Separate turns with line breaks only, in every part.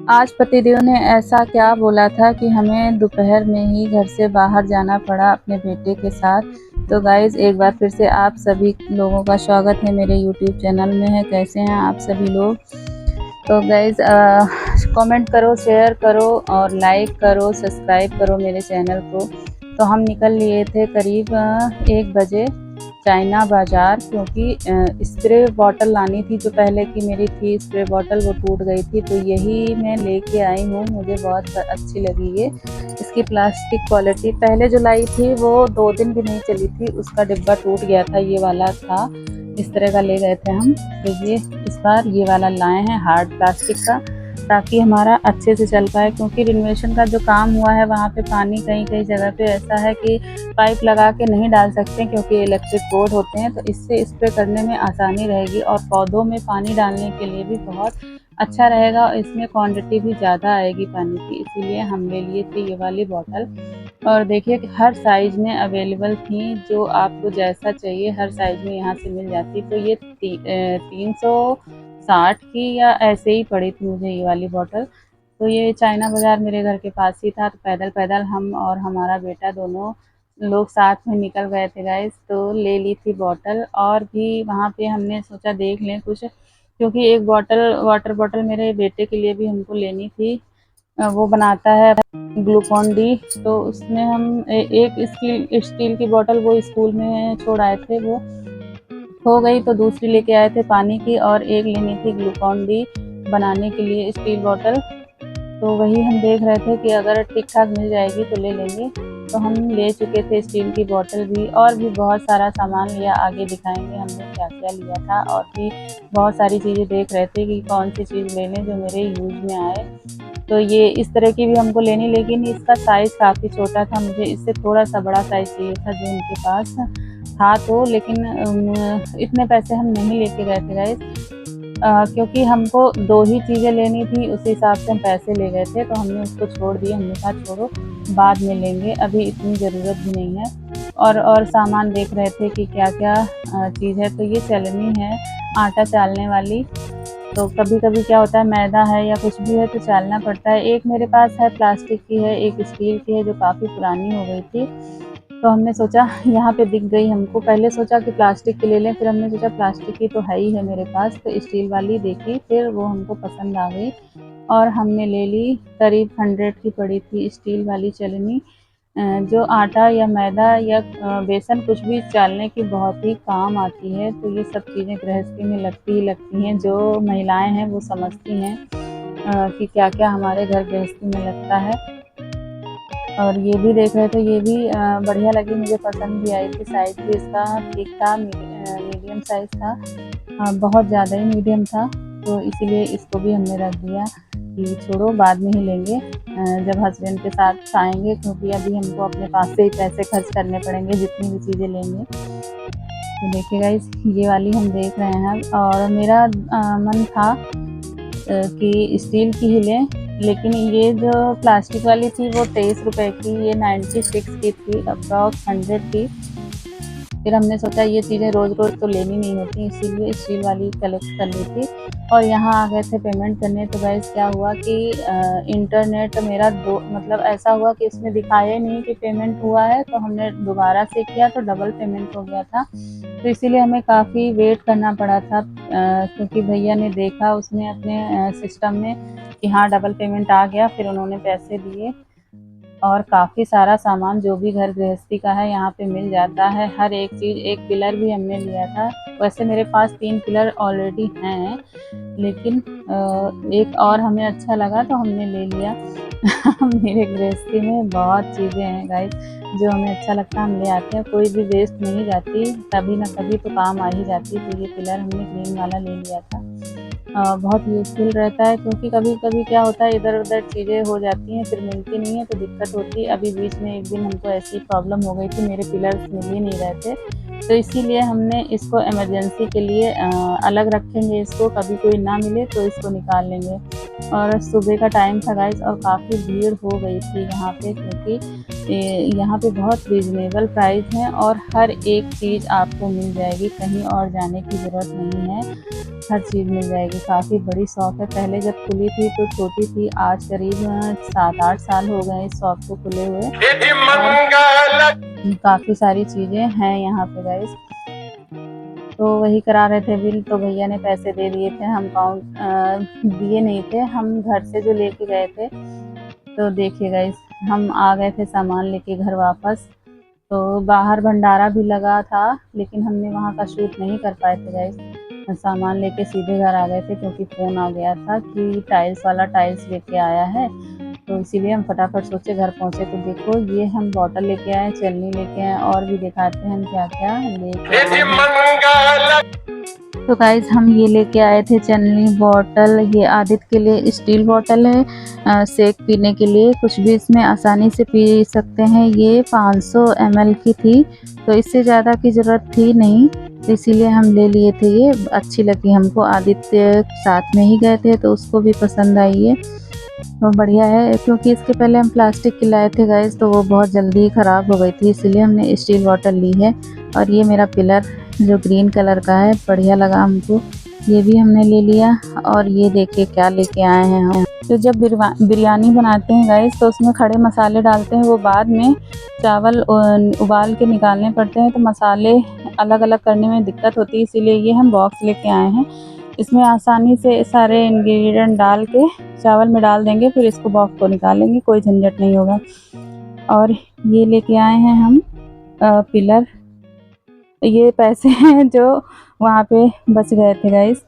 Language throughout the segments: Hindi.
आज पतिदेव ने ऐसा क्या बोला था कि हमें दोपहर में ही घर से बाहर जाना पड़ा अपने बेटे के साथ। तो गाइज़ एक बार फिर से आप सभी लोगों का स्वागत है मेरे यूट्यूब चैनल में है। कैसे हैं आप सभी लोग? तो गाइज़ कमेंट करो, शेयर करो और लाइक करो, सब्सक्राइब करो मेरे चैनल को। तो हम निकल लिए थे करीब 1 बजे चाइना बाज़ार, क्योंकि स्प्रे बॉटल लानी थी। जो पहले की मेरी थी स्प्रे बॉटल, वो टूट गई थी, तो यही मैं लेके आई हूँ। मुझे बहुत अच्छी लगी ये। इसकी प्लास्टिक क्वालिटी, पहले जो लाई थी वो 2 दिन भी नहीं चली थी, उसका डिब्बा टूट गया था। ये वाला था, इस तरह का ले गए थे हम। तो ये इस बार ये वाला लाए हैं हार्ड प्लास्टिक का, ताकि हमारा अच्छे से चल पाए। क्योंकि रिनोवेशन का जो काम हुआ है वहाँ पे पानी कई कई जगह पे ऐसा है कि पाइप लगा के नहीं डाल सकते, क्योंकि इलेक्ट्रिक बोर्ड होते हैं। तो इससे स्प्रे करने में आसानी रहेगी और पौधों में पानी डालने के लिए भी बहुत अच्छा रहेगा और इसमें क्वांटिटी भी ज़्यादा आएगी पानी की। इसीलिए हम ले लिए थे ये वाली बॉटल। और देखिए कि हर साइज़ में अवेलेबल थी, जो आपको जैसा चाहिए हर साइज़ में यहाँ से मिल जाती। तो ये 360 की या ऐसे ही पड़ी थी मुझे ये वाली बॉटल। तो ये चाइना बाज़ार मेरे घर के पास ही था, तो पैदल-पैदल हम और हमारा बेटा दोनों लोग साथ में निकल गए थे गाइस। तो ले ली थी बॉटल, और भी वहाँ पे हमने सोचा देख लें कुछ, क्योंकि एक बॉटल वाटर बॉटल मेरे बेटे के लिए भी हमको लेनी थी। वो बनाता है ग्लूकॉन डी, तो उसमें हम एक स्टील की बॉटल वो स्कूल में छोड़ आए थे, वो हो गई, तो दूसरी लेके आए थे पानी की, और एक लेनी थी ग्लूकॉन डी बनाने के लिए स्टील बॉटल। तो वही हम देख रहे थे कि अगर ठीक ठाक मिल जाएगी तो ले लेंगे। तो हम ले चुके थे स्टील की बॉटल भी, और भी बहुत सारा सामान लिया। आगे दिखाएंगे हमने क्या क्या लिया था, और भी बहुत सारी चीज़ें देख रहे थे कि कौन सी चीज़ ले लें जो मेरे यूज़ में आए। तो ये इस तरह की भी हमको लेनी, लेकिन इसका साइज़ काफ़ी छोटा था। मुझे इससे थोड़ा सा बड़ा साइज़ चाहिए था जो उनके पास था। तो लेकिन इतने पैसे हम नहीं लेके गए थे गाइस, क्योंकि हमको 2 ही चीज़ें लेनी थी, उस हिसाब से हम पैसे ले गए थे। तो हमने उसको छोड़ दिया, हमने कहा छोड़ो बाद में लेंगे, अभी इतनी ज़रूरत भी नहीं है। और सामान देख रहे थे कि क्या क्या चीज़ है। तो ये चलनी है आटा चालने वाली। तो कभी कभी क्या होता है, मैदा है या कुछ भी है तो चालना पड़ता है। एक मेरे पास है प्लास्टिक की है, एक स्टील की है जो काफ़ी पुरानी हो गई थी। तो हमने सोचा यहाँ पे दिख गई हमको, पहले सोचा कि प्लास्टिक की ले लें, फिर हमने सोचा प्लास्टिक की तो है ही है मेरे पास, तो स्टील वाली देखी, फिर वो हमको पसंद आ गई और हमने ले ली। करीब 100 की पड़ी थी स्टील वाली चलनी, जो आटा या मैदा या बेसन कुछ भी चालने की बहुत ही काम आती है। तो ये सब चीज़ें गृहस्थी में लगती ही लगती हैं। जो महिलाएं हैं वो समझती हैं कि क्या क्या हमारे घर गृहस्थी में लगता है। और ये भी देख रहे थे, ये भी बढ़िया लगी, मुझे पसंद भी आई थी। साइज़ भी इसका ठीक था, मीडियम साइज़ था, बहुत ज़्यादा ही मीडियम था। तो इसीलिए इसको भी हमने रख दिया कि छोड़ो बाद में ही लेंगे जब हस्बैंड के साथ आएंगे, क्योंकि अभी हमको अपने पास से ही पैसे खर्च करने पड़ेंगे जितनी भी चीज़ें लेंगे। तो देखिए गाइस, ये वाली हम देख रहे हैं। और मेरा मन था कि स्टील की ही लें, लेकिन ये जो प्लास्टिक वाली थी वो 23 रुपए की, ये 96 की थी, अप्रॉक्स 100 थी। फिर हमने सोचा ये चीज़ें रोज़-रोज़ तो लेनी नहीं होती, इसीलिए स्टील वाली कलेक्ट कर ली थी। और यहाँ आ गए थे पेमेंट करने। तो गाइस क्या हुआ कि इंटरनेट मेरा दो मतलब ऐसा हुआ कि इसमें दिखाया ही नहीं कि पेमेंट हुआ है, तो हमने दोबारा से किया तो डबल पेमेंट हो गया था। तो इसीलिए हमें काफ़ी वेट करना पड़ा था, क्योंकि भैया ने देखा उसमें अपने सिस्टम में कि हाँ डबल पेमेंट आ गया, फिर उन्होंने पैसे दिए। और काफ़ी सारा सामान जो भी घर गृहस्थी का है यहाँ पे मिल जाता है, हर एक चीज़। एक पिलर भी हमने लिया था, वैसे मेरे पास 3 पिलर ऑलरेडी हैं, लेकिन एक और हमें अच्छा लगा तो हमने ले लिया। मेरे गृहस्थी में बहुत चीज़ें हैं गाइस, जो हमें अच्छा लगता है हम ले आते हैं, कोई भी वेस्ट नहीं जाती, कभी ना कभी तो काम आ ही जाती। तो ये पिलर हमने ग्रीन वाला ले लिया था। बहुत यूज़फुल रहता है, क्योंकि कभी-कभी क्या होता है इधर-उधर चीज़ें हो जाती हैं, फिर मिलती नहीं है तो दिक्कत होती है। अभी बीच में एक दिन हमको ऐसी प्रॉब्लम हो गई थी, मेरे पिलर्स मिल ही नहीं रहे थे, तो इसीलिए हमने इसको इमरजेंसी के लिए अलग रखेंगे इसको, कभी कोई ना मिले तो इसको निकाल लेंगे। और सुबह का टाइम था गाइस, और काफ़ी भीड़ हो गई थी यहाँ पे, क्योंकि यहाँ पे बहुत रिजनेबल प्राइस है और हर एक चीज़ आपको मिल जाएगी, कहीं और जाने की ज़रूरत नहीं है, हर चीज़ मिल जाएगी। काफ़ी बड़ी शॉप है, पहले जब खुली थी तो छोटी थी, आज करीब 7-8 साल हो गए इस शॉप को खुले हुए और काफ़ी सारी चीज़ें हैं यहाँ पे गाइस। तो वही करा रहे थे बिल, तो भैया ने पैसे दे दिए थे, हम दिए नहीं थे, हम घर से जो लेके गए थे। तो देखिए गाइस, हम आ गए थे सामान लेके घर वापस, तो बाहर भंडारा भी लगा था लेकिन हमने वहाँ का शूट नहीं कर पाए थे गाइस। सामान लेके सीधे घर आ गए थे क्योंकि फ़ोन आ गया था कि टाइल्स वाला टाइल्स लेके आया है, तो इसीलिए हम फटाफट सोचे घर पहुँचे। तो देखो ये हम बॉटल लेके आए, चलनी लेके आए, और भी दिखाते हैं हम क्या क्या लेके आए हैं। तो गाइज हम ये लेके आए थे चलनी बॉटल, ये आदित्य के लिए स्टील बॉटल है, शेक पीने के लिए, कुछ भी इसमें आसानी से पी सकते हैं। ये 500 ml की थी, तो इससे ज़्यादा की ज़रूरत थी नहीं, तो इसीलिए हम ले लिए थे। ये अच्छी लगी हमको, आदित्य साथ में ही गए थे तो उसको भी पसंद आई है, तो बढ़िया है। क्योंकि इसके पहले हम प्लास्टिक की लाए थे गाइस, तो वो बहुत जल्दी ख़राब हो गई थी, इसीलिए हमने स्टील बॉटल ली है। और ये मेरा पिलर जो ग्रीन कलर का है, बढ़िया लगा हमको, ये भी हमने ले लिया। और ये देखिए क्या लेके आए हैं हम। तो जब बिरयानी बनाते हैं गाइस, तो उसमें खड़े मसाले डालते हैं, वो बाद में चावल उबाल के निकालने पड़ते हैं, तो मसाले अलग अलग करने में दिक्कत होती है, इसीलिए ये हम बॉक्स लेके आए हैं। इसमें आसानी से सारे इंग्रेडिएंट डाल के चावल में डाल देंगे, फिर इसको बॉक्स को निकालेंगे, कोई झंझट नहीं होगा। और ये लेके आए हैं हम पिलर, ये पैसे हैं जो वहाँ पे बच गए थे गाइस।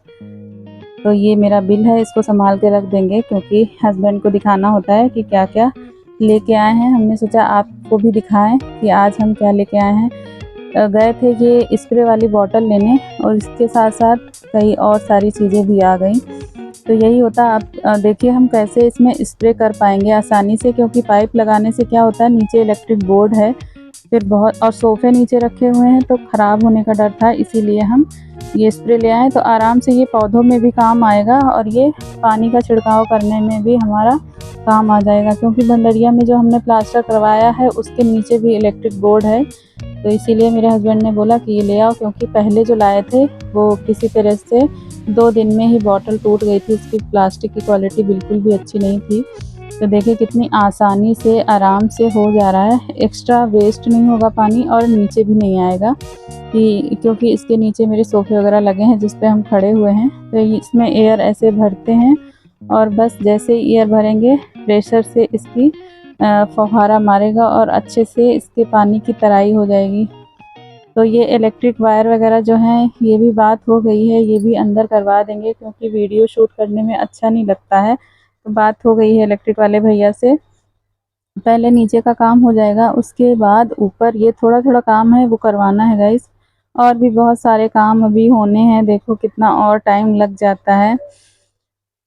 तो ये मेरा बिल है, इसको संभाल के रख देंगे क्योंकि हस्बैंड को दिखाना होता है कि क्या क्या लेके आए हैं। हमने सोचा आपको भी दिखाएं कि आज हम क्या लेके आए हैं। गए थे ये स्प्रे वाली बोतल लेने, और इसके साथ साथ कई और सारी चीज़ें भी आ गई। तो यही होता, आप देखिए हम कैसे इसमें स्प्रे कर पाएंगे आसानी से, क्योंकि पाइप लगाने से क्या होता है, नीचे इलेक्ट्रिक बोर्ड है, फिर बहुत, और सोफ़े नीचे रखे हुए हैं तो ख़राब होने का डर था, इसीलिए हम ये स्प्रे ले आए। तो आराम से ये पौधों में भी काम आएगा और ये पानी का छिड़काव करने में भी हमारा काम आ जाएगा, क्योंकि बंदरिया में जो हमने प्लास्टर करवाया है उसके नीचे भी इलेक्ट्रिक बोर्ड है। तो इसीलिए मेरे हस्बैंड ने बोला कि ये ले आओ, क्योंकि पहले जो लाए थे वो किसी तरह से 2 दिन में ही बॉटल टूट गई थी, उसकी प्लास्टिक की क्वालिटी बिल्कुल भी अच्छी नहीं थी। तो देखिए कितनी आसानी से आराम से हो जा रहा है, एक्स्ट्रा वेस्ट नहीं होगा पानी और नीचे भी नहीं आएगा, कि क्योंकि इसके नीचे मेरे सोफ़े वगैरह लगे हैं जिस पे हम खड़े हुए हैं। तो इसमें एयर ऐसे भरते हैं और बस जैसे ही एयर भरेंगे प्रेशर से इसकी फव्वारा मारेगा और अच्छे से इसके पानी की तराई हो जाएगी। तो ये इलेक्ट्रिक वायर वगैरह जो हैं, ये भी बात हो गई है, ये भी अंदर करवा देंगे क्योंकि वीडियो शूट करने में अच्छा नहीं लगता है। तो बात हो गई है इलेक्ट्रिक वाले भैया से, पहले नीचे का काम हो जाएगा, उसके बाद ऊपर ये थोड़ा थोड़ा काम है वो करवाना है गाइस, और भी बहुत सारे काम अभी होने हैं, देखो कितना और टाइम लग जाता है।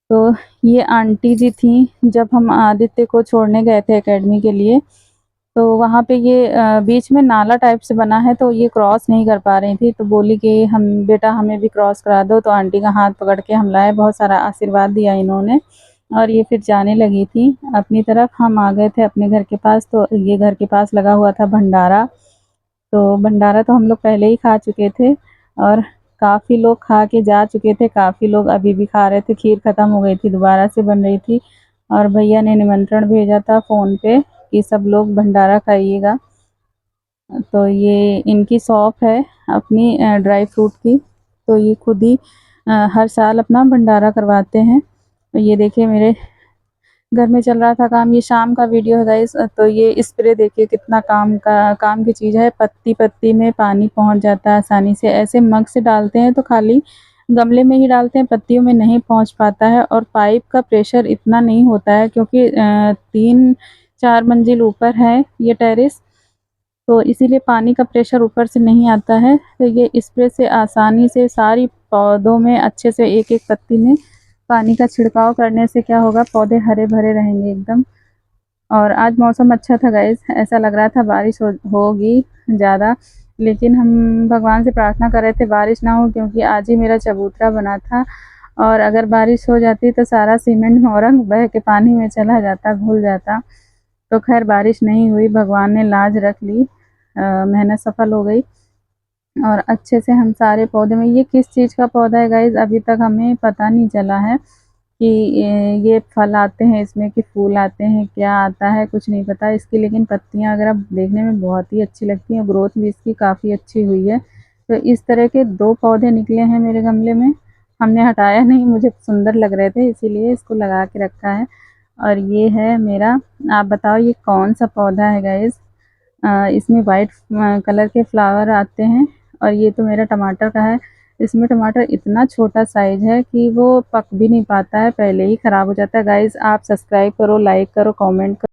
तो ये आंटी जी थी, जब हम आदित्य को छोड़ने गए थे एकेडमी के लिए, तो वहाँ पे ये बीच में नाला टाइप से बना है, तो ये क्रॉस नहीं कर पा रही थी, तो बोली कि हम बेटा हमें भी क्रॉस करा दो। तो आंटी का हाथ पकड़ के हम लाए, बहुत सारा आशीर्वाद दिया इन्होंने, और ये फिर जाने लगी थी अपनी तरफ। हम आ गए थे अपने घर के पास, तो ये घर के पास लगा हुआ था भंडारा, तो भंडारा तो हम लोग पहले ही खा चुके थे और काफ़ी लोग खा के जा चुके थे, काफ़ी लोग अभी भी खा रहे थे। खीर ख़त्म हो गई थी, दोबारा से बन रही थी, और भैया ने निमंत्रण भेजा था फ़ोन पे कि सब लोग भंडारा खाइएगा। तो ये इनकी शॉप है अपनी ड्राई फ्रूट की, तो ये खुद ही हर साल अपना भंडारा करवाते हैं। तो ये देखिए मेरे घर में चल रहा था काम, ये शाम का वीडियो है गाइस। तो ये स्प्रे देखिए कितना काम की चीज़ है, पत्ती पत्ती में पानी पहुंच जाता है आसानी से। ऐसे मग से डालते हैं तो खाली गमले में ही डालते हैं, पत्तियों में नहीं पहुंच पाता है, और पाइप का प्रेशर इतना नहीं होता है क्योंकि 3-4 मंजिल ऊपर है ये टेरेस, तो इसीलिए पानी का प्रेशर ऊपर से नहीं आता है। तो ये स्प्रे से आसानी से सारी पौधों में अच्छे से एक एक पत्ती में पानी का छिड़काव करने से क्या होगा, पौधे हरे भरे रहेंगे एकदम। और आज मौसम अच्छा था गाइस, ऐसा लग रहा था बारिश होगी ज़्यादा, लेकिन हम भगवान से प्रार्थना कर रहे थे बारिश ना हो, क्योंकि आज ही मेरा चबूतरा बना था, और अगर बारिश हो जाती तो सारा सीमेंट मोरंग बह के पानी में चला जाता, घुल जाता। तो खैर बारिश नहीं हुई, भगवान ने लाज रख ली, मेहनत सफल हो गई और अच्छे से हम सारे पौधे में, ये किस चीज़ का पौधा है गाइज़ अभी तक हमें पता नहीं चला है कि ये फल आते हैं इसमें कि फूल आते हैं, क्या आता है कुछ नहीं पता इसकी, लेकिन पत्तियां अगर आप देखने में बहुत ही अच्छी लगती हैं, ग्रोथ भी इसकी काफ़ी अच्छी हुई है। तो इस तरह के 2 पौधे निकले हैं मेरे गमले में, हमने हटाया नहीं, मुझे सुंदर लग रहे थे इसीलिए इसको लगा के रखा है। और ये है मेरा, आप बताओ ये कौन सा पौधा है गाइज़? इसमें वाइट कलर के फ्लावर आते हैं और ये तो मेरा टमाटर का है। इसमें टमाटर इतना छोटा साइज़ है कि वो पक भी नहीं पाता है, पहले ही ख़राब हो जाता है। गाइज़ आप सब्सक्राइब करो, लाइक करो, कमेंट करो।